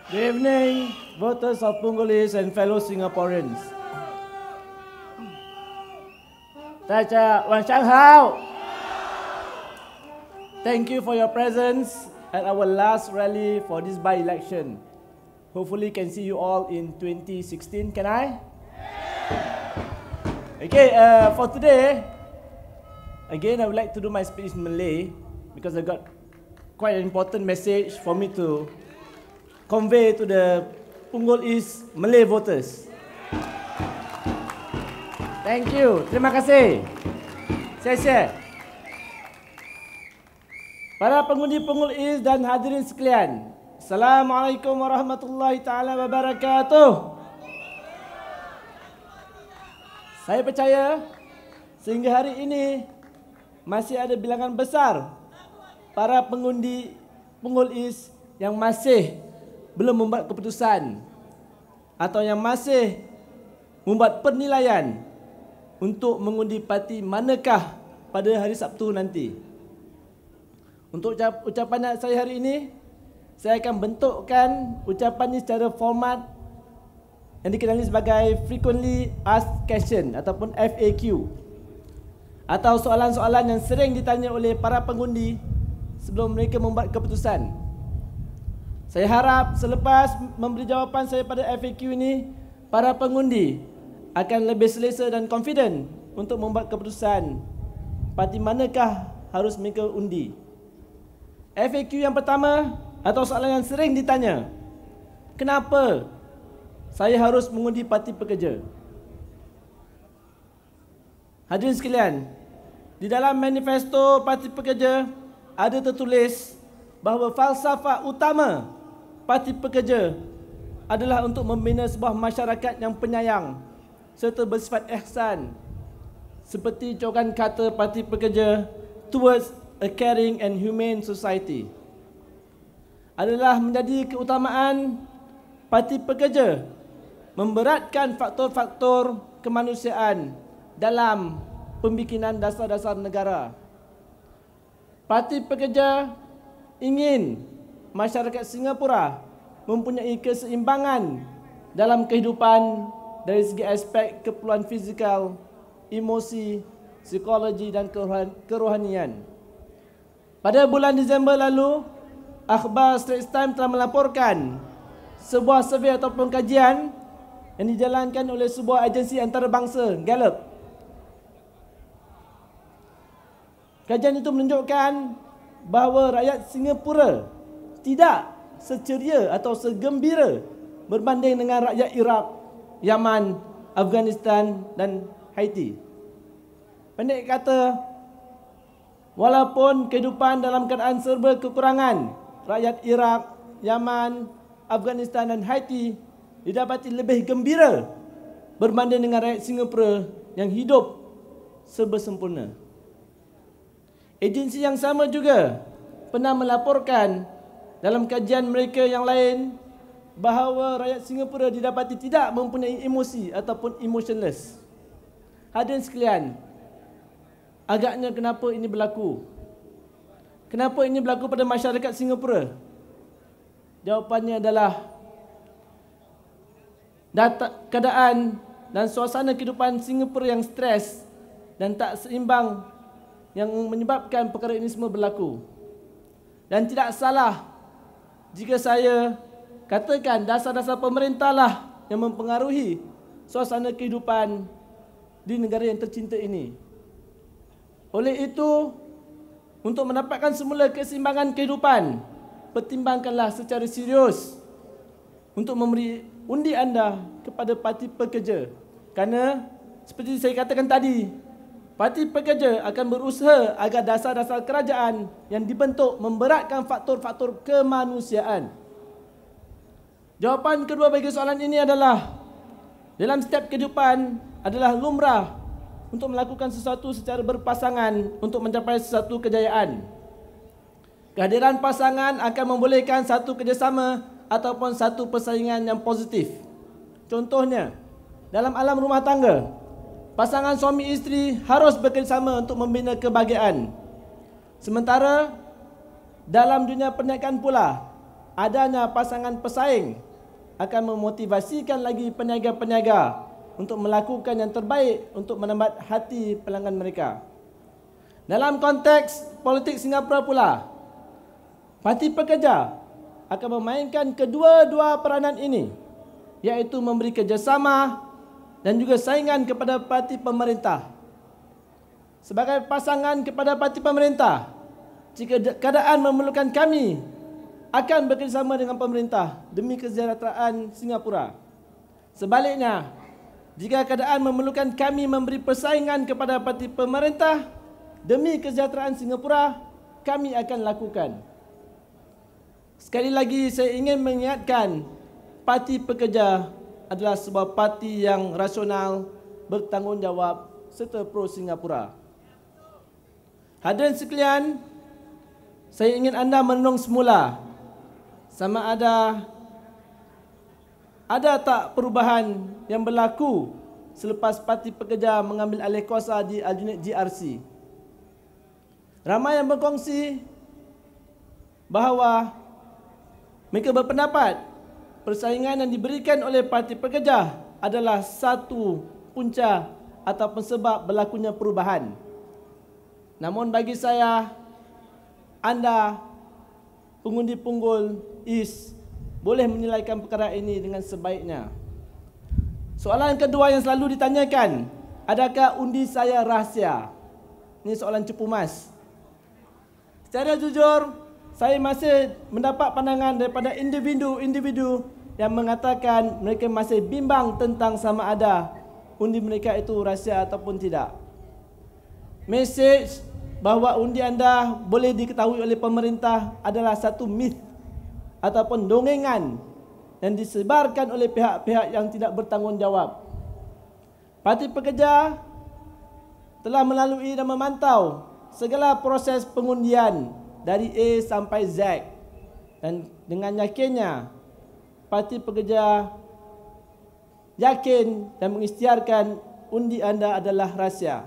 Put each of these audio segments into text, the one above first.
Good evening, voters of Punggol East and fellow Singaporeans. 大家晚上好. Thank you for your presence at our last rally for this by-election. Hopefully can see you all in 2016. Can I? Okay, for today, again I would like to do my speech in Malay because I got quite an important message for me to convey to the Punggol East Malay voters. Thank you. Terima kasih. Saya share. Para pengundi Punggol East dan hadirin sekalian, Assalamualaikum warahmatullahi taala wabarakatuh. Saya percaya sehingga hari ini masih ada bilangan besar para pengundi Punggol East yang masih belum membuat keputusan atau yang masih membuat penilaian untuk mengundi parti manakah pada hari Sabtu nanti. Untuk ucapan saya hari ini, saya akan bentukkan ucapan ini secara format yang dikenali sebagai Frequently Asked Question ataupun FAQ, atau soalan-soalan yang sering ditanya oleh para pengundi sebelum mereka membuat keputusan. Saya harap selepas memberi jawapan saya pada FAQ ini, para pengundi akan lebih selesa dan confident untuk membuat keputusan parti manakah harus mereka undi. FAQ yang pertama atau soalan yang sering ditanya, kenapa saya harus mengundi Parti Pekerja? Hadirin sekalian, di dalam manifesto Parti Pekerja ada tertulis bahawa falsafah utama Parti Pekerja adalah untuk membina sebuah masyarakat yang penyayang serta bersifat ihsan, seperti cokan kata Parti Pekerja, towards a caring and humane society. Adalah menjadi keutamaan Parti Pekerja memberatkan faktor-faktor kemanusiaan dalam pembikinan dasar-dasar negara. Parti Pekerja ingin masyarakat Singapura mempunyai keseimbangan dalam kehidupan dari segi aspek keperluan fizikal, emosi, psikologi dan kerohanian. Pada bulan Disember lalu, Akhbar Straits Times telah melaporkan sebuah survei ataupun kajian yang dijalankan oleh sebuah agensi antarabangsa, Gallup. Kajian itu menunjukkan bahawa rakyat Singapura tidak seceria atau segembira berbanding dengan rakyat Iraq, Yaman, Afghanistan dan Haiti. Pendek kata, walaupun kehidupan dalam keadaan serba kekurangan, rakyat Iraq, Yaman, Afghanistan dan Haiti didapati lebih gembira berbanding dengan rakyat Singapura yang hidup serba sempurna. Agensi yang sama juga pernah melaporkan dalam kajian mereka yang lain bahawa rakyat Singapura didapati tidak mempunyai emosi ataupun emotionless. Hadirin sekalian, agaknya kenapa ini berlaku? Kenapa ini berlaku pada masyarakat Singapura? Jawapannya adalah keadaan dan suasana kehidupan Singapura yang stres dan tak seimbang yang menyebabkan perkara ini semua berlaku. Dan tidak salah jika saya katakan dasar-dasar pemerintah lah yang mempengaruhi suasana kehidupan di negara yang tercinta ini. Oleh itu, untuk mendapatkan semula keseimbangan kehidupan, pertimbangkanlah secara serius untuk memberi undi anda kepada Parti Pekerja. Kerana seperti saya katakan tadi, Parti Pekerja akan berusaha agar dasar-dasar kerajaan yang dibentuk memberatkan faktor-faktor kemanusiaan. Jawapan kedua bagi soalan ini adalah, dalam setiap kehidupan adalah lumrah untuk melakukan sesuatu secara berpasangan untuk mencapai sesuatu kejayaan. Kehadiran pasangan akan membolehkan satu kerjasama ataupun satu persaingan yang positif. Contohnya, dalam alam rumah tangga, pasangan suami isteri harus bekerjasama untuk membina kebahagiaan. Sementara dalam dunia perniagaan pula, adanya pasangan pesaing akan memotivasikan lagi peniaga-peniaga untuk melakukan yang terbaik untuk menambat hati pelanggan mereka. Dalam konteks politik Singapura pula, Parti Pekerja akan memainkan kedua-dua peranan ini, iaitu memberi kerjasama dan juga saingan kepada parti pemerintah. Sebagai pasangan kepada parti pemerintah, jika keadaan memerlukan, kami akan bekerjasama dengan pemerintah demi kesejahteraan Singapura. Sebaliknya, jika keadaan memerlukan kami memberi persaingan kepada parti pemerintah demi kesejahteraan Singapura, kami akan lakukan. Sekali lagi saya ingin mengingatkan, Parti Pekerja adalah sebuah parti yang rasional, bertanggungjawab serta pro Singapura. Hadirin sekalian, saya ingin anda merenung semula sama ada tak perubahan yang berlaku selepas Parti Pekerja mengambil alih kuasa di Aljunied GRC. Ramai yang berkongsi bahawa mereka berpendapat persaingan yang diberikan oleh Parti Pekerja adalah satu punca ataupun sebab berlakunya perubahan. Namun bagi saya, anda pengundi Punggol East boleh menilaikan perkara ini dengan sebaiknya. Soalan kedua yang selalu ditanyakan, adakah undi saya rahsia? Ini soalan cepu mas. Secara jujur, saya masih mendapat pandangan daripada individu-individu yang mengatakan mereka masih bimbang tentang sama ada undi mereka itu rahsia ataupun tidak. Mesej bahawa undi anda boleh diketahui oleh pemerintah adalah satu myth ataupun dongengan yang disebarkan oleh pihak-pihak yang tidak bertanggungjawab. Parti Pekerja telah melalui dan memantau segala proses pengundian dari A sampai Z, dan dengan yakinnya Parti Pekerja yakin dan mengisytiharkan undi anda adalah rahsia.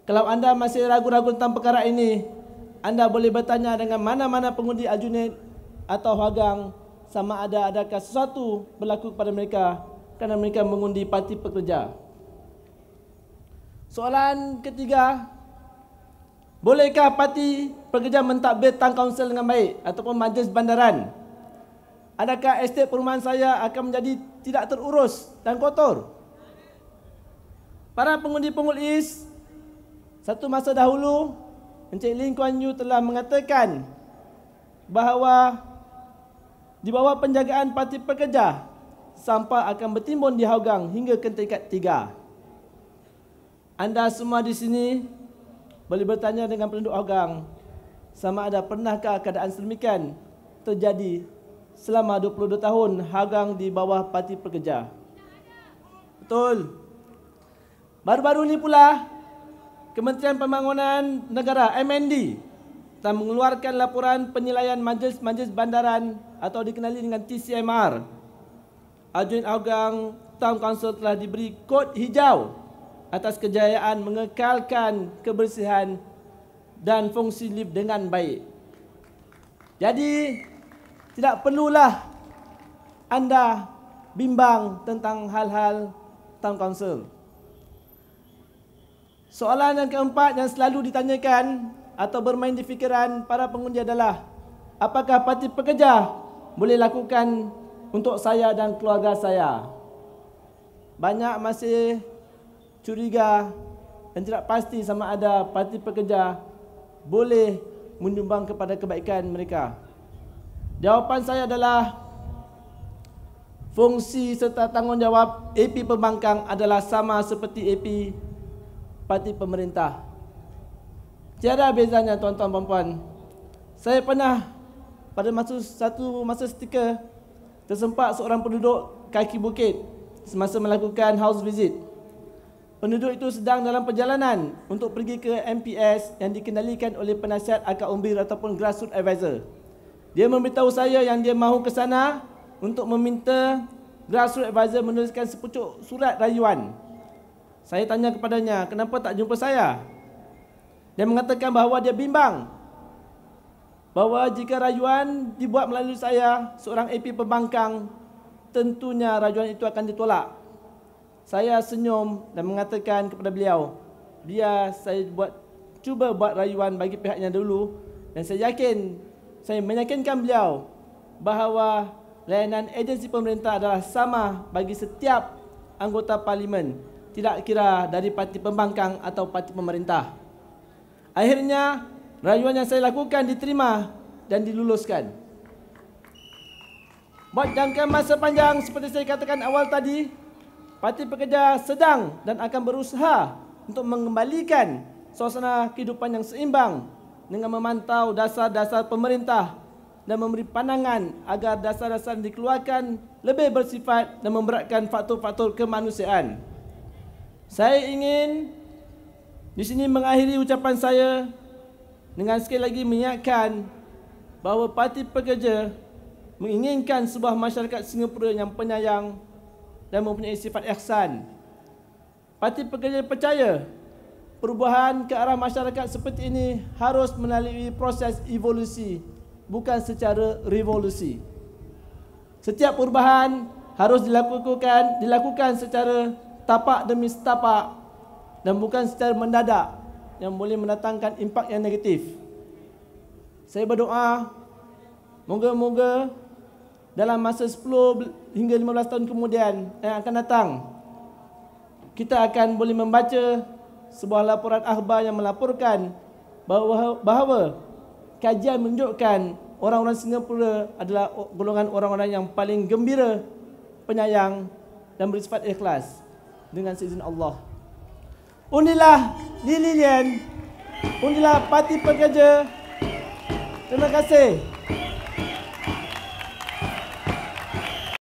Kalau anda masih ragu-ragu tentang perkara ini, anda boleh bertanya dengan mana-mana pengundi Aljunied atau Hagang sama adakah sesuatu berlaku kepada mereka kerana mereka mengundi Parti Pekerja. Soalan ketiga, bolehkah Parti Pekerja mentadbir Town Council dengan baik ataupun majlis bandaran? Adakah estet perumahan saya akan menjadi tidak terurus dan kotor? Para pengundi Punggol East, satu masa dahulu Encik Lee Kuan Yew telah mengatakan bahawa di bawah penjagaan Parti Pekerja, sampah akan bertimbun di Hougang hingga ke tingkat 3. Anda semua di sini boleh bertanya dengan penduduk Hougang sama ada pernahkah keadaan sedemikian terjadi selama 22 tahun Hougang di bawah Parti Pekerja. Betul. Baru-baru ini pula Kementerian Pembangunan Negara MND telah mengeluarkan laporan penilaian majlis-majlis bandaran atau dikenali dengan TCMR. Aljunied Hougang Town Council telah diberi kod hijau atas kejayaan mengekalkan kebersihan dan fungsi lift dengan baik. Jadi tidak perlulah anda bimbang tentang hal-hal Town Council. Soalan yang keempat yang selalu ditanyakan atau bermain di fikiran para pengundi adalah, apakah Parti Pekerja boleh lakukan untuk saya dan keluarga saya? Banyak masih curiga dan tidak pasti sama ada Parti Pekerja boleh menyumbang kepada kebaikan mereka. Jawapan saya adalah fungsi serta tanggungjawab AP Pembangkang adalah sama seperti AP Parti Pemerintah. Tiada bezanya tuan-tuan dan puan. Saya pernah pada satu masa ketika tersempat seorang penduduk kaki bukit semasa melakukan house visit. Penduduk itu sedang dalam perjalanan untuk pergi ke MPS yang dikendalikan oleh penasihat akad umbir ataupun grassroots advisor. Dia memberitahu saya yang dia mahu ke sana untuk meminta grassroots advisor menuliskan sepucuk surat rayuan. Saya tanya kepadanya, kenapa tak jumpa saya? Dia mengatakan bahawa dia bimbang bahawa jika rayuan dibuat melalui saya, seorang AP pembangkang, tentunya rayuan itu akan ditolak. Saya senyum dan mengatakan kepada beliau, biar saya cuba buat rayuan bagi pihaknya dulu, dan saya meyakinkan beliau bahawa layanan agensi pemerintah adalah sama bagi setiap anggota parlimen, tidak kira dari parti pembangkang atau parti pemerintah. Akhirnya, rayuan yang saya lakukan diterima dan diluluskan. Buat jangka masa panjang seperti saya katakan awal tadi, Parti Pekerja sedang dan akan berusaha untuk mengembalikan suasana kehidupan yang seimbang dengan memantau dasar-dasar pemerintah dan memberi pandangan agar dasar-dasar dikeluarkan lebih bersifat dan memberatkan faktor-faktor kemanusiaan. Saya ingin di sini mengakhiri ucapan saya dengan sekali lagi mengingatkan bahawa Parti Pekerja menginginkan sebuah masyarakat Singapura yang penyayang dan mempunyai sifat ihsan. Parti Pekerja percaya perubahan ke arah masyarakat seperti ini harus melalui proses evolusi, bukan secara revolusi. Setiap perubahan harus dilakukan secara tapak demi setapak dan bukan secara mendadak yang boleh mendatangkan impak yang negatif. Saya berdoa moga-moga dalam masa 10 hingga 15 tahun kemudian yang akan datang, kita akan boleh membaca sebuah laporan akhbar yang melaporkan bahawa kajian menunjukkan orang-orang Singapura adalah golongan orang-orang yang paling gembira, penyayang dan bersifat ikhlas dengan seizin Allah. Undilah Lee Li Lian, undilah Parti Pekerja. Terima kasih.